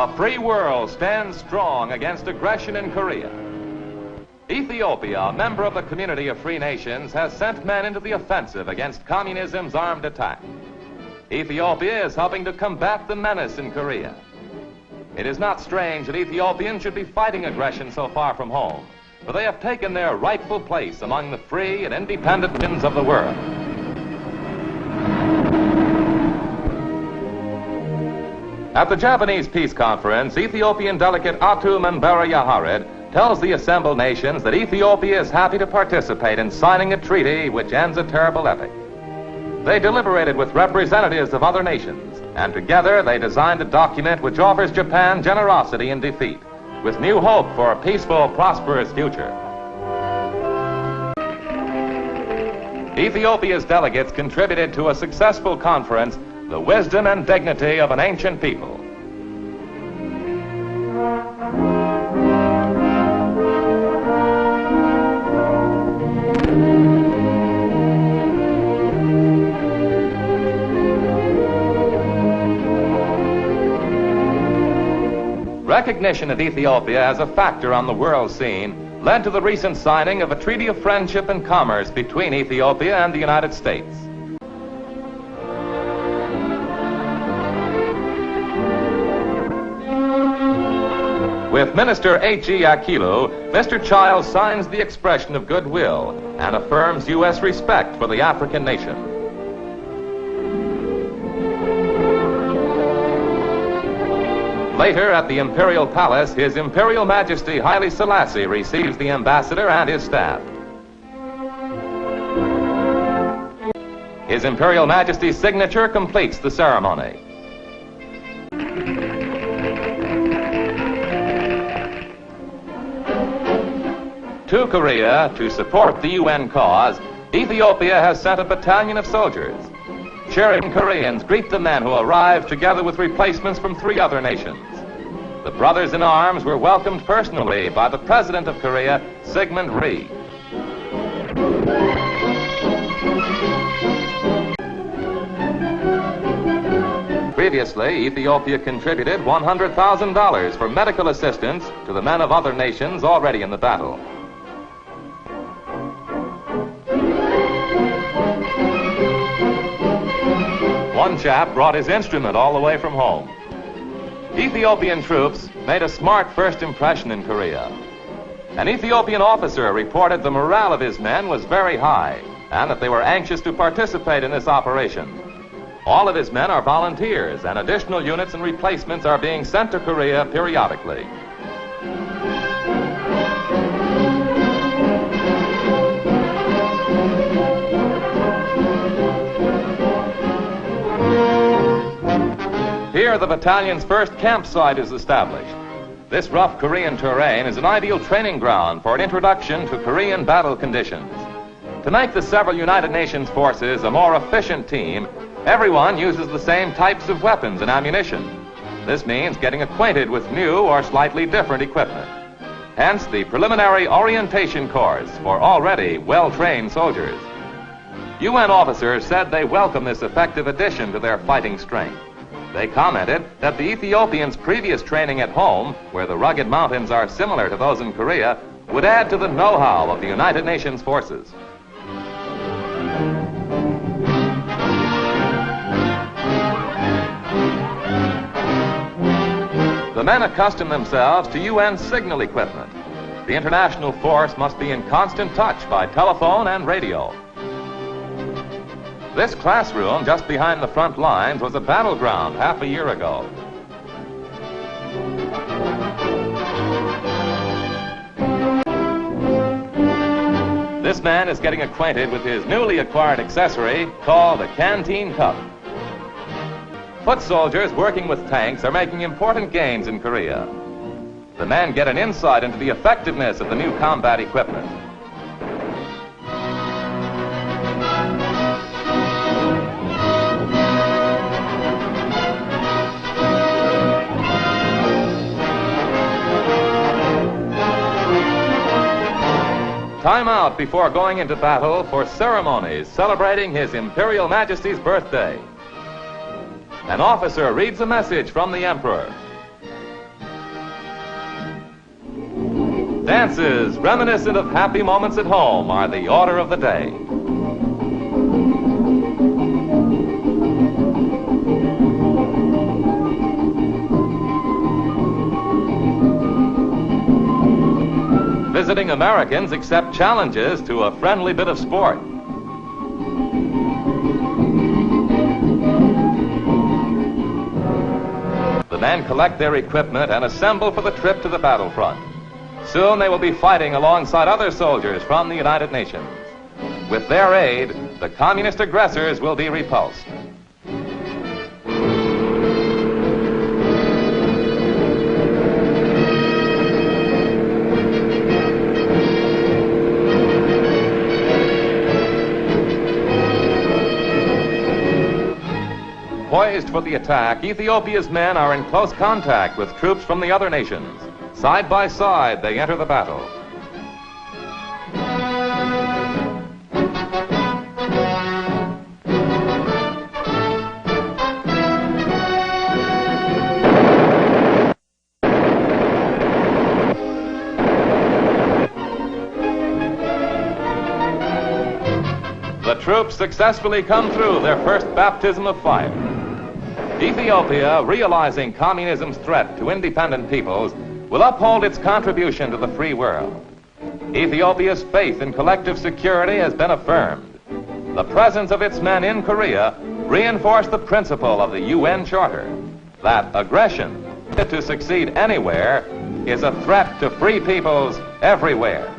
The free world stands strong against aggression in Korea. Ethiopia, a member of the community of free nations, has sent men into the offensive against communism's armed attack. Ethiopia is helping to combat the menace in Korea. It is not strange that Ethiopians should be fighting aggression so far from home, for they have taken their rightful place among the free and independent nations of the world. At the Japanese Peace Conference, Ethiopian delegate Atu Membera Yahared tells the assembled nations that Ethiopia is happy to participate in signing a treaty which ends a terrible epoch. They deliberated with representatives of other nations, and together they designed a document which offers Japan generosity in defeat, with new hope for a peaceful, prosperous future. Ethiopia's delegates contributed to a successful conference, the wisdom and dignity of an ancient people. Recognition of Ethiopia as a factor on the world scene led to the recent signing of a treaty of friendship and commerce between Ethiopia and the United States. With Minister H.E. Akilu, Mr. Childs signs the expression of goodwill and affirms U.S. respect for the African nation. Later, at the Imperial Palace, His Imperial Majesty Haile Selassie receives the ambassador and his staff. His Imperial Majesty's signature completes the ceremony. To Korea, to support the UN cause, Ethiopia has sent a battalion of soldiers. Cheering Koreans greet the men who arrived together with replacements from 3 other nations. The brothers in arms were welcomed personally by the President of Korea, Sigmund Rhee. Previously, Ethiopia contributed $100,000 for medical assistance to the men of other nations already in the battle. One chap brought his instrument all the way from home. Ethiopian troops made a smart first impression in Korea. An Ethiopian officer reported the morale of his men was very high and that they were anxious to participate in this operation. All of his men are volunteers, and additional units and replacements are being sent to Korea periodically. Here, the battalion's first campsite is established. This rough Korean terrain is an ideal training ground for an introduction to Korean battle conditions. To make the several United Nations forces a more efficient team, everyone uses the same types of weapons and ammunition. This means getting acquainted with new or slightly different equipment. Hence, the preliminary orientation course for already well-trained soldiers. UN officers said they welcome this effective addition to their fighting strength. They commented that the Ethiopians' previous training at home, where the rugged mountains are similar to those in Korea, would add to the know-how of the United Nations forces. The men accustom themselves to UN signal equipment. The international force must be in constant touch by telephone and radio. This classroom just behind the front lines was a battleground half a year ago. This man is getting acquainted with his newly acquired accessory called a canteen cup. Foot soldiers working with tanks are making important gains in Korea. The men get an insight into the effectiveness of the new combat equipment. Time out before going into battle for ceremonies celebrating His Imperial Majesty's birthday. An officer reads a message from the Emperor. Dances reminiscent of happy moments at home are the order of the day. Visiting Americans accept challenges to a friendly bit of sport. The men collect their equipment and assemble for the trip to the battlefront. Soon they will be fighting alongside other soldiers from the United Nations. With their aid, the communist aggressors will be repulsed. Poised for the attack, Ethiopia's men are in close contact with troops from the other nations. Side by side, they enter the battle. The troops successfully come through their first baptism of fire. Ethiopia, realizing communism's threat to independent peoples, will uphold its contribution to the free world. Ethiopia's faith in collective security has been affirmed. The presence of its men in Korea reinforced the principle of the UN Charter that aggression, to succeed anywhere, is a threat to free peoples everywhere.